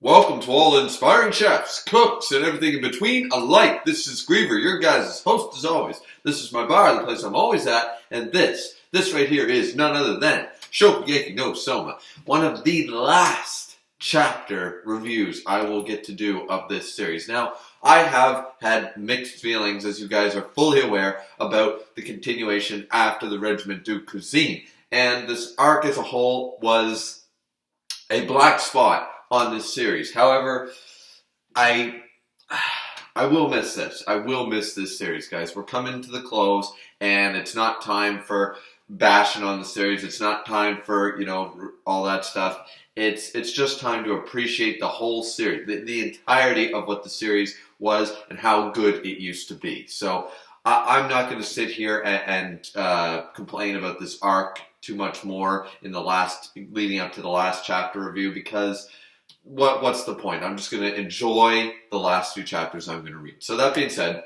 Welcome to all inspiring chefs, cooks, and everything in between alike. This is Griever, your guys' host as always. This is my bar, the place I'm always at, and this right here is none other than Shokugeki no Soma, one of the last chapter reviews I will get to do of this series. Now, I have had mixed feelings, as you guys are fully aware, about the continuation after the Regiment du Cuisine, and this arc as a whole was a black spot on this series. However, I will miss this. I will miss this series, guys. We're coming to the close, and it's not time for bashing on the series. It's not time for, all that stuff. It's just time to appreciate the whole series, the entirety of what the series was and how good it used to be. So I'm not going to sit here and complain about this arc too much more leading up to the last chapter review, because what's the point? I'm just going to enjoy the last few chapters I'm going to read. So that being said,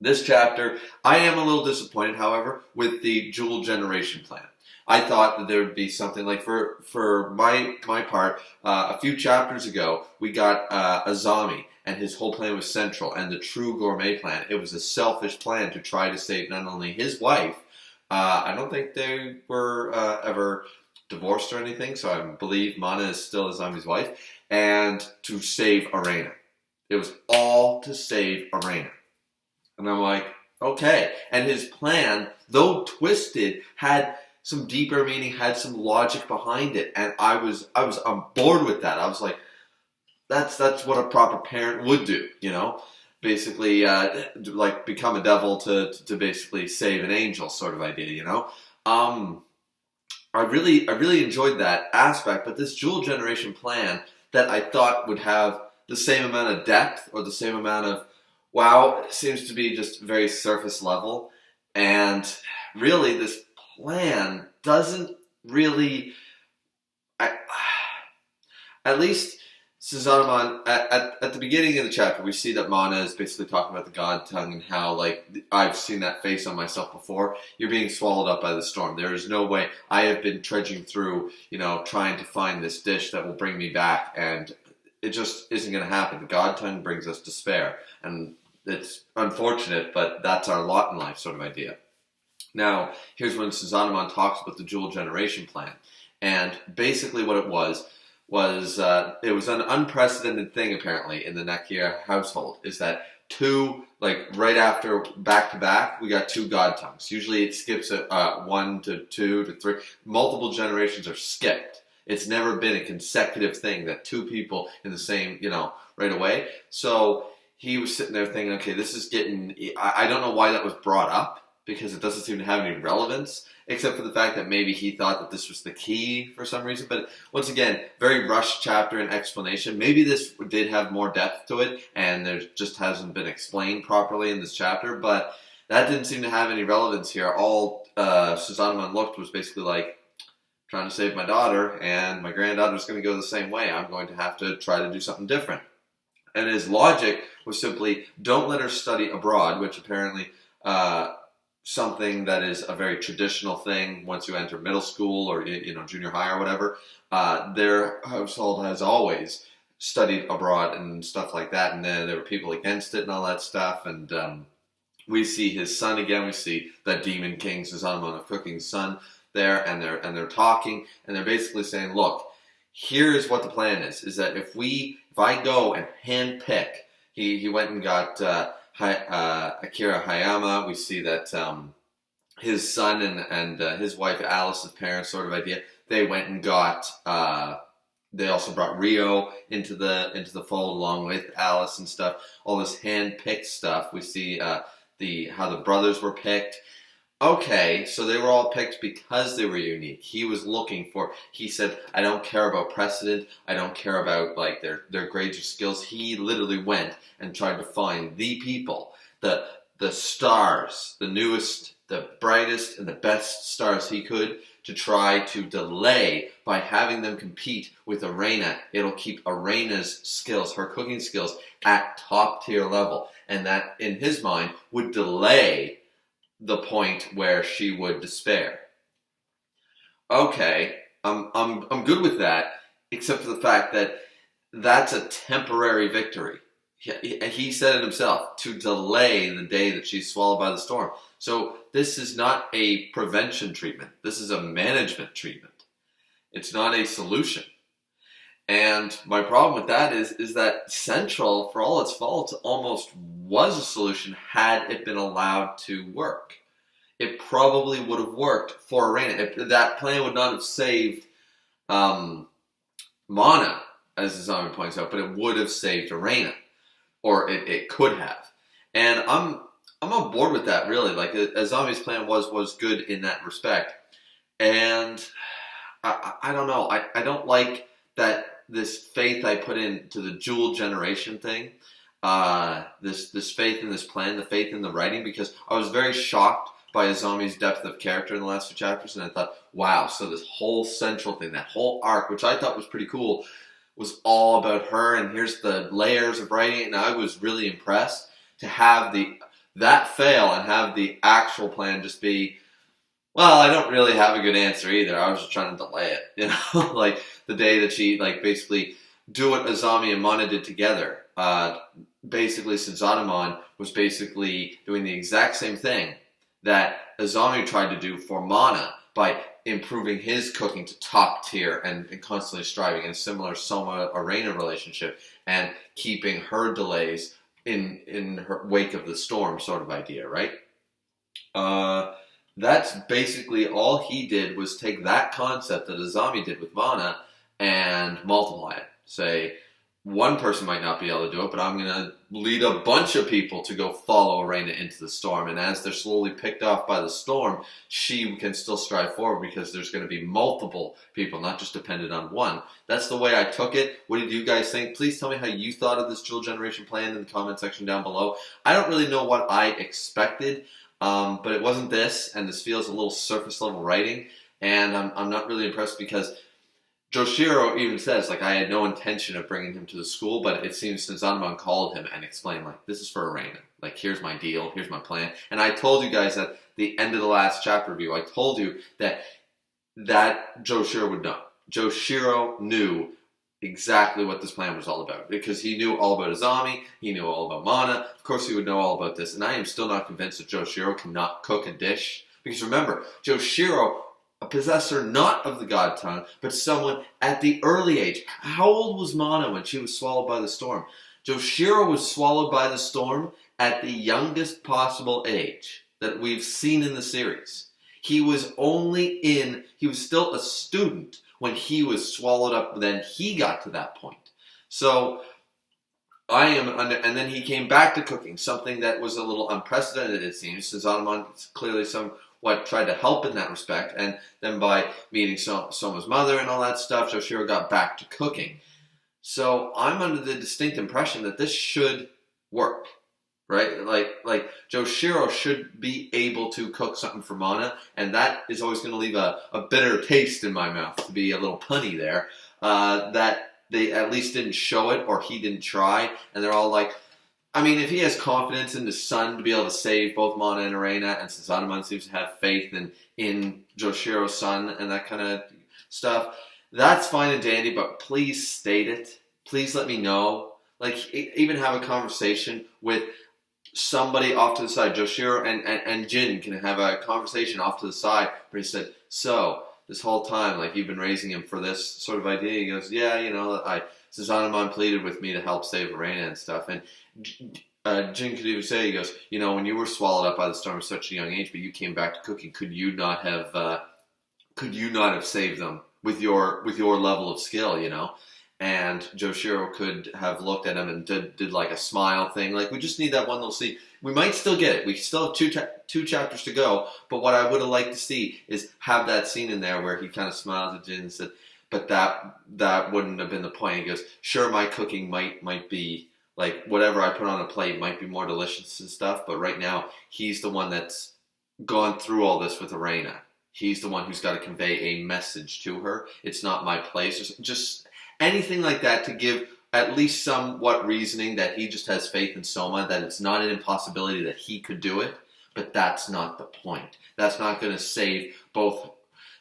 this chapter, I am a little disappointed, however, with the dual generation plan. I thought that there would be something like, for my part, a few chapters ago, we got Azami, and his whole plan was central, and the true gourmet plan. It was a selfish plan to try to save not only his wife, I don't think they were ever divorced or anything, so I believe Mana is still Azami's wife, and to save Arena. It was all to save Arena. And I'm like, okay. And his plan, though twisted, had some deeper meaning, had some logic behind it, and I was on board with that. I was like, that's what a proper parent would do, basically, like become a devil to basically save an angel, sort of idea, I really enjoyed that aspect, but this dual generation plan that I thought would have the same amount of depth or the same amount of wow seems to be just very surface level, and really this plan doesn't really, at least Susanamon, at the beginning of the chapter, we see that Mana is basically talking about the God tongue and how, like, I've seen that face on myself before. You're being swallowed up by the storm. There is no way. I have been trudging through, trying to find this dish that will bring me back, and it just isn't going to happen. The God tongue brings us despair, and it's unfortunate, but that's our lot in life, sort of idea. Now, here's when Susanamon talks about the dual generation plan, and basically what it was it was an unprecedented thing apparently in the Nakia household, is that right after back to back, we got two God tongues. Usually it skips 1 to 2 to 3. Multiple generations are skipped. It's never been a consecutive thing that two people in the same, right away. So he was sitting there thinking, okay, this is getting, I don't know why that was brought up, because it doesn't seem to have any relevance, except for the fact that maybe he thought that this was the key for some reason. But once again, very rushed chapter and explanation. Maybe this did have more depth to it, and there just hasn't been explained properly in this chapter, but that didn't seem to have any relevance here. All Susanamon looked was basically like, trying to save my daughter, and my granddaughter's going to go the same way. I'm going to have to try to do something different. And his logic was simply, don't let her study abroad, which apparently something that is a very traditional thing once you enter middle school or junior high or whatever. Their household has always studied abroad and stuff like that, and then there were people against it and all that stuff. And we see his son again. We see the Demon King Susanamon of Cooking's son there, and they're talking, and they're basically saying, look, here's what the plan is that if I go and handpick, he went and got Akira Hayama. We see that his son and his wife Alice's parents, sort of idea, they went and got. They also brought Rio into the fold along with Alice and stuff. All this hand-picked stuff. We see how the brothers were picked. Okay, so they were all picked because they were unique. He was looking for, he said, I don't care about precedent, I don't care about like their grades or skills. He literally went and tried to find the people, the stars, the newest, the brightest, and the best stars he could, to try to delay by having them compete with Arena. It'll keep Arena's skills, her cooking skills, at top tier level. And that, in his mind, would delay the point where she would despair. Okay, I'm good with that, except for the fact that that's a temporary victory. He said it himself, to delay the day that she's swallowed by the storm. So this is not a prevention treatment. This is a management treatment. It's not a solution. And my problem with that is that Central, for all its faults, almost was a solution had it been allowed to work. It probably would have worked for Arena. That plan would not have saved Mana, as Azami points out, but it would have saved Arena. Or it could have. And I'm on board with that, really. Like, Azami's plan was good in that respect. And I don't know. I don't like that this faith I put into the dual generation thing. This faith in this plan, the faith in the writing, because I was very shocked by Azami's depth of character in the last 2 chapters, and I thought, wow, so this whole Central thing, that whole arc, which I thought was pretty cool, was all about her, and here's the layers of writing, and I was really impressed to have that fail and have the actual plan just be, well, I don't really have a good answer either. I was just trying to delay it, you know, like the day that she basically do what Azami and Mana did together. Basically, Sazanamon was basically doing the exact same thing that Azami tried to do for Mana by improving his cooking to top tier and constantly striving in a similar Soma-Arena relationship and keeping her delays in her wake of the storm sort of idea, right? That's basically all he did, was take that concept that Azami did with Mana and multiply it. Say, one person might not be able to do it, but I'm going to lead a bunch of people to go follow Arena into the storm. And as they're slowly picked off by the storm, she can still strive forward because there's going to be multiple people, not just dependent on one. That's the way I took it. What did you guys think? Please tell me how you thought of this dual generation plan in the comment section down below. I don't really know what I expected, but it wasn't this, and this feels a little surface level writing, and I'm not really impressed because Joichiro even says, like, I had no intention of bringing him to the school, but it seems Sazanamon called him and explained, like, this is for Arena. Like, here's my deal, here's my plan. And I told you guys at the end of the last chapter review, I told you that Joichiro would know. Joichiro knew exactly what this plan was all about, because he knew all about Azami, he knew all about Mana, of course he would know all about this, and I am still not convinced that Joichiro cannot cook a dish, because remember, Joichiro, a possessor not of the God Tongue, but someone at the early age. How old was Mana when she was swallowed by the storm? Joichiro was swallowed by the storm at the youngest possible age that we've seen in the series. He was still a student when he was swallowed up, then he got to that point. So, and then he came back to cooking, something that was a little unprecedented, it seems. Sazanamon is clearly tried to help in that respect, and then by meeting Soma's mother and all that stuff, Joichiro got back to cooking. So I'm under the distinct impression that this should work, right? Like Joichiro should be able to cook something for Mana, and that is always going to leave a bitter taste in my mouth, to be a little punny there, that they at least didn't show it, or he didn't try, and they're all like, I mean, if he has confidence in his son to be able to save both Mana and Arena, and Sazanamon seems to have faith in Joishiro's son and that kind of stuff, that's fine and dandy, but please state it. Please let me know. Like, even have a conversation with somebody off to the side. Joichiro and Jin can have a conversation off to the side where he said, so, this whole time, like, you've been raising him for this sort of idea. He goes, yeah, you know, Sazanamon pleaded with me to help save Arena and stuff, and Jin could even say, he goes, you know, when you were swallowed up by the storm at such a young age, but you came back to cooking, could you not have saved them with your level of skill, you know? And Joichiro could have looked at him and did like a smile thing. Like, we just need that one little scene. We might still get it. We still have two chapters to go. But what I would have liked to see is have that scene in there where he kind of smiles at Jin and said, but that wouldn't have been the point. He goes, sure, my cooking might be, like, whatever I put on a plate might be more delicious and stuff, but right now, he's the one that's gone through all this with Arena. He's the one who's got to convey a message to her. It's not my place. Just anything like that to give at least somewhat reasoning that he just has faith in Soma, that it's not an impossibility that he could do it, but that's not the point. That's not going to save both.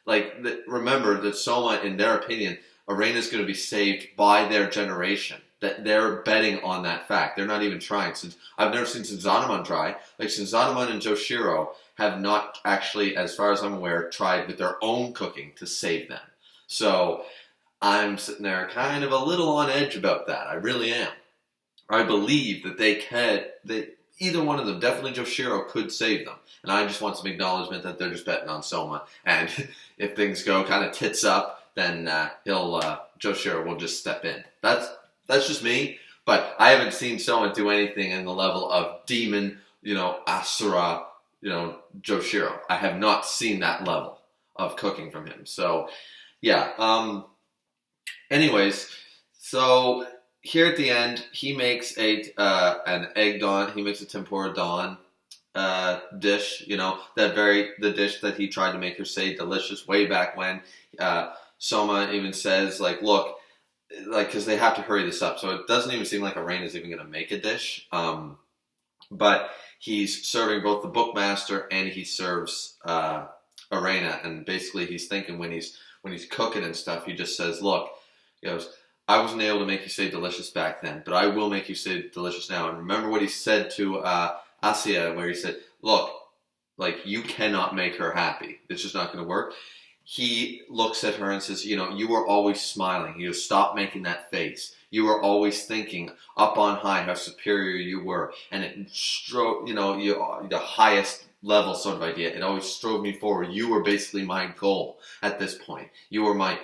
Like, remember that Soma, in their opinion, Arena's going to be saved by their generation. That they're betting on that fact. They're not even trying. Since I've never seen Shinzanemon try. Like Shinzanemon and Joichiro have not actually, as far as I'm aware, tried with their own cooking to save them. So I'm sitting there kind of a little on edge about that. I really am. I believe that they can, that either one of them, definitely Joichiro, could save them. And I just want some acknowledgement that they're just betting on Soma. And if things go kind of tits up, then Joichiro will just step in. That's just me. But I haven't seen Soma do anything in the level of demon, Asura, Joichiro. I have not seen that level of cooking from him. So, yeah. Anyways, so here at the end, he makes an egg don. He makes a tempura don dish. The dish that he tried to make her say delicious way back when. Soma even says, like, look, like, because they have to hurry this up, so it doesn't even seem like Arena's even going to make a dish. But he's serving both the bookmaster and he serves Arena, and basically he's thinking when he's cooking and stuff, he just says, look, he goes, I wasn't able to make you say delicious back then, but I will make you say delicious now. And remember what he said to Asiya, where he said, look, like, you cannot make her happy. It's just not going to work. He looks at her and says, you were always smiling. He goes, stop making that face. You were always thinking up on high how superior you were. And it strove, the highest level sort of idea. It always strove me forward. You were basically my goal at this point. You were my,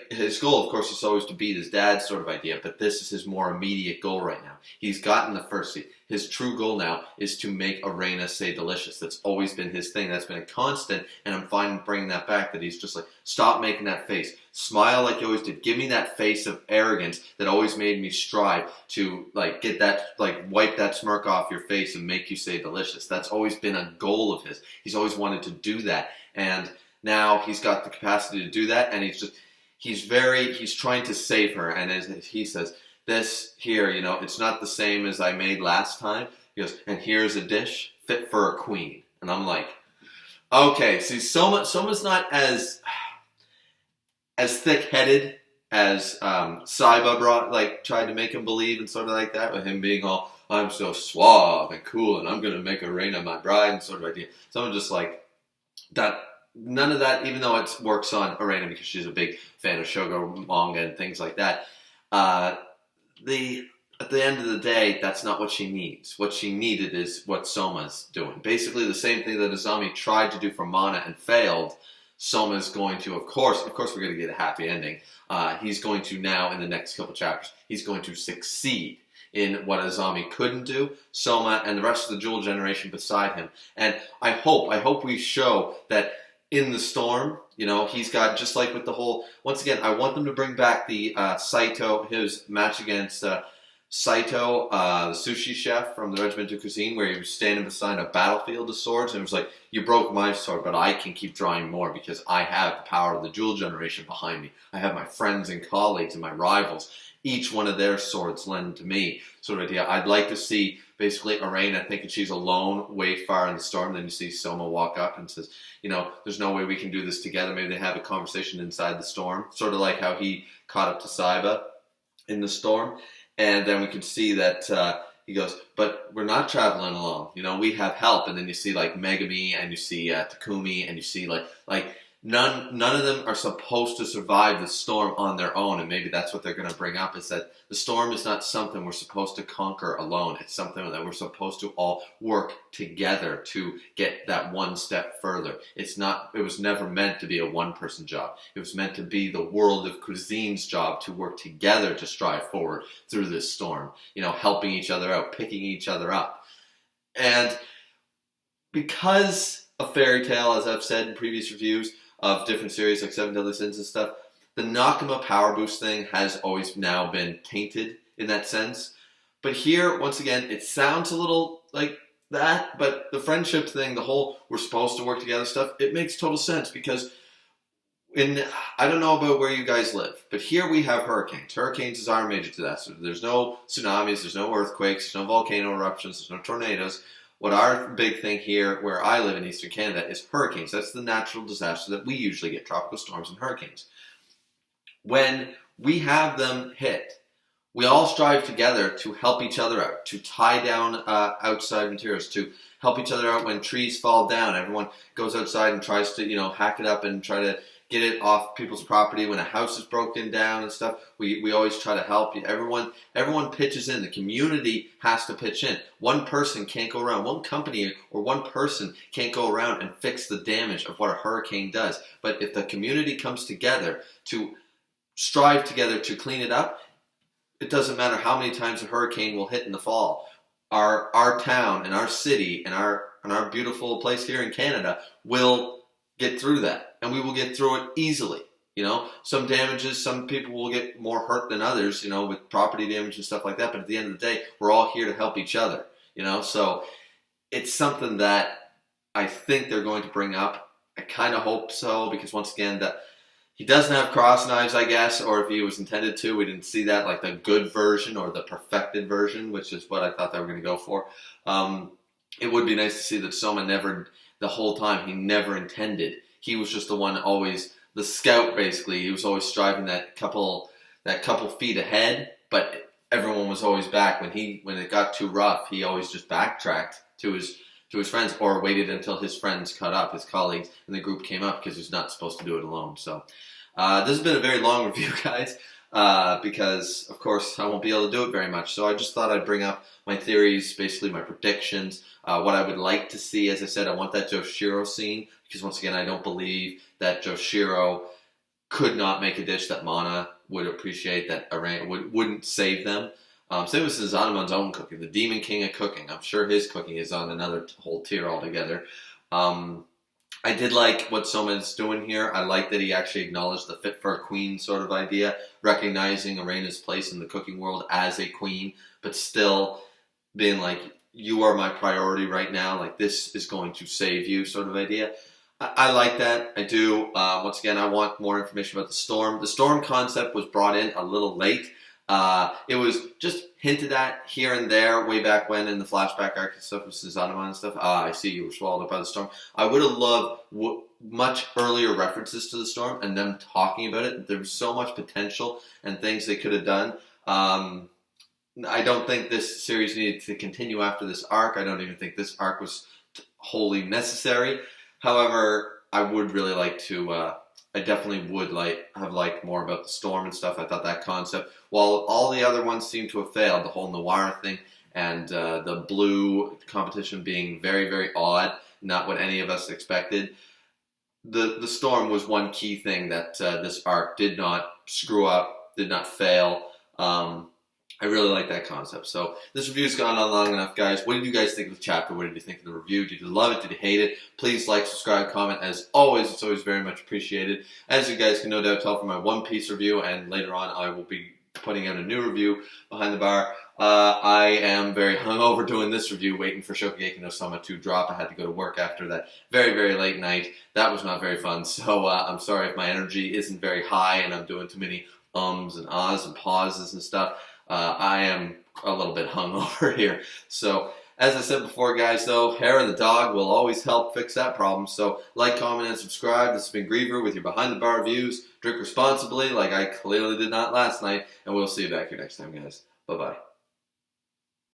his goal, of course, is always to beat his dad's sort of idea, but this is his more immediate goal right now. He's gotten the first seed. His true goal now is to make Arena say delicious. That's always been his thing. That's been a constant, and I'm fine bringing that back, that he's just like, stop making that face. Smile like you always did. Give me that face of arrogance that always made me strive to, get that, wipe that smirk off your face and make you say delicious. That's always been a goal of his. He's always wanted to do that, and now he's got the capacity to do that, and he's trying to save her, and as he says, this here, it's not the same as I made last time. He goes, and here's a dish fit for a queen. And I'm like, okay, see, Soma's not as thick-headed as Saiba tried to make him believe and sort of like that, with him being all, I'm so suave and cool, and I'm going to make Arena my bride and sort of idea. Someone just like that. None of that, even though it works on Arena because she's a big fan of Shogo manga and things like that. At the end of the day, that's not what she needs. What she needed is what Soma's doing. Basically the same thing that Azami tried to do for Mana and failed. Soma's going to, of course we're going to get a happy ending. He's going to now, in the next couple chapters, he's going to succeed in what Azami couldn't do. Soma and the rest of the Jewel generation beside him. And I hope we show that in the storm, he's got, just like with the whole, once again, I want them to bring back the Saito, his match against Saito, the sushi chef from the Regimental Cuisine, where he was standing beside a battlefield of swords, and it was like, you broke my sword, but I can keep drawing more because I have the power of the Jewel generation behind me. I have my friends and colleagues and my rivals. Each one of their swords lend to me, sort of idea. I'd like to see, basically, Arena thinking she's alone way far in the storm. Then you see Soma walk up and says, there's no way we can do this together. Maybe they have a conversation inside the storm. Sort of like how he caught up to Saiba in the storm. And then we can see that he goes, but we're not traveling alone. We have help. And then you see Megami, and you see Takumi, and you see none of them are supposed to survive the storm on their own. And maybe that's what they're going to bring up, is that the storm is not something we're supposed to conquer alone. It's something that we're supposed to all work together to get that one step further. It was never meant to be a one-person job. It was meant to be the world of cuisine's job to work together to strive forward through this storm. Helping each other out, picking each other up. And because of Fairy Tail, as I've said in previous reviews of different series like Seven Deadly Sins and stuff, the Nakama Power Boost thing has always now been tainted in that sense. But here, once again, it sounds a little like that, but the friendship thing, the whole we're supposed to work together stuff, it makes total sense because I don't know about where you guys live, but here we have hurricanes. Hurricanes is our major disaster. There's no tsunamis, there's no earthquakes, there's no volcano eruptions, there's no tornadoes. What our big thing here, where I live in Eastern Canada, is hurricanes. That's the natural disaster that we usually get, tropical storms and hurricanes. when we have them hit, we all strive together to help each other out, to tie down outside materials, to help each other out when trees fall down. Everyone goes outside and tries to, hack it up and try to get it off people's property. When a house is broken down and stuff, we always try to help you. Everyone pitches in. The community has to pitch in. One person can't go around. One company or one person can't go around and fix the damage of what a hurricane does. But if the community comes together to strive together to clean it up, it doesn't matter how many times a hurricane will hit in the fall. Our town and our city and our beautiful place here in Canada will get through that, and we will get through it easily. Some damages, some people will get more hurt than others, with property damage and stuff like that. But at the end of the day, we're all here to help each other. So it's something that I think they're going to bring up. I kind of hope so, because once again, that he doesn't have cross knives, I guess, or if he was intended to, we didn't see that, like the good version or the perfected version, which is what I thought they were going to go for. It would be nice to see that Soma never, the whole time, he never intended. He was just the one always, the scout basically. He was always striving that couple feet ahead, but everyone was always back. When it got too rough, he always just backtracked to his friends, or waited until his friends caught up, his colleagues, and the group came up, because he's not supposed to do it alone. So this has been a very long review, guys, because, of course, I won't be able to do it very much. So I just thought I'd bring up my theories, basically my predictions, what I would like to see. As I said, I want that Joichiro scene, because, once again, I don't believe that Joichiro could not make a dish that Mana would appreciate, that Arena wouldn't save them. Same with Sazanamon's own cooking, the Demon King of cooking. I'm sure his cooking is on another whole tier altogether. I did like what Soma's doing here. I like that he actually acknowledged the fit for a queen sort of idea, recognizing Arena's place in the cooking world as a queen, but still being like, you are my priority right now, like this is going to save you sort of idea. I like that. I do. Once again, I want more information about the storm. The storm concept was brought in a little late. It was just hinted at here and there way back when in the flashback arc and stuff with Sazanamon and stuff. I see you were swallowed up by the storm. I would have loved much earlier references to the storm and them talking about it. There was so much potential and things they could have done. I don't think this series needed to continue after this arc. I don't even think this arc was wholly necessary. However, I would really like to... I definitely would have liked more about the storm and stuff. I thought that concept, while all the other ones seem to have failed, the whole noir thing and the blue competition being very, very odd, not what any of us expected. The storm was one key thing that this arc did not screw up, did not fail. I really like that concept. So this review's gone on long enough, guys. What did you guys think of the chapter? What did you think of the review? Did you love it? Did you hate it? Please like, subscribe, comment. As always, it's always very much appreciated. As you guys can no doubt tell from my One Piece review, and later on I will be putting out a new review behind the bar. I am very hungover doing this review, waiting for Shokugeki no Soma to drop. I had to go to work after that very, very late night. That was not very fun, so I'm sorry if my energy isn't very high and I'm doing too many ums and ahs and pauses and stuff. I am a little bit hungover here. So, as I said before, guys, though, hair of the dog will always help fix that problem. So, like, comment, and subscribe. This has been Griever with your Behind the Bar reviews. Drink responsibly, like I clearly did not last night. And we'll see you back here next time, guys. Bye-bye.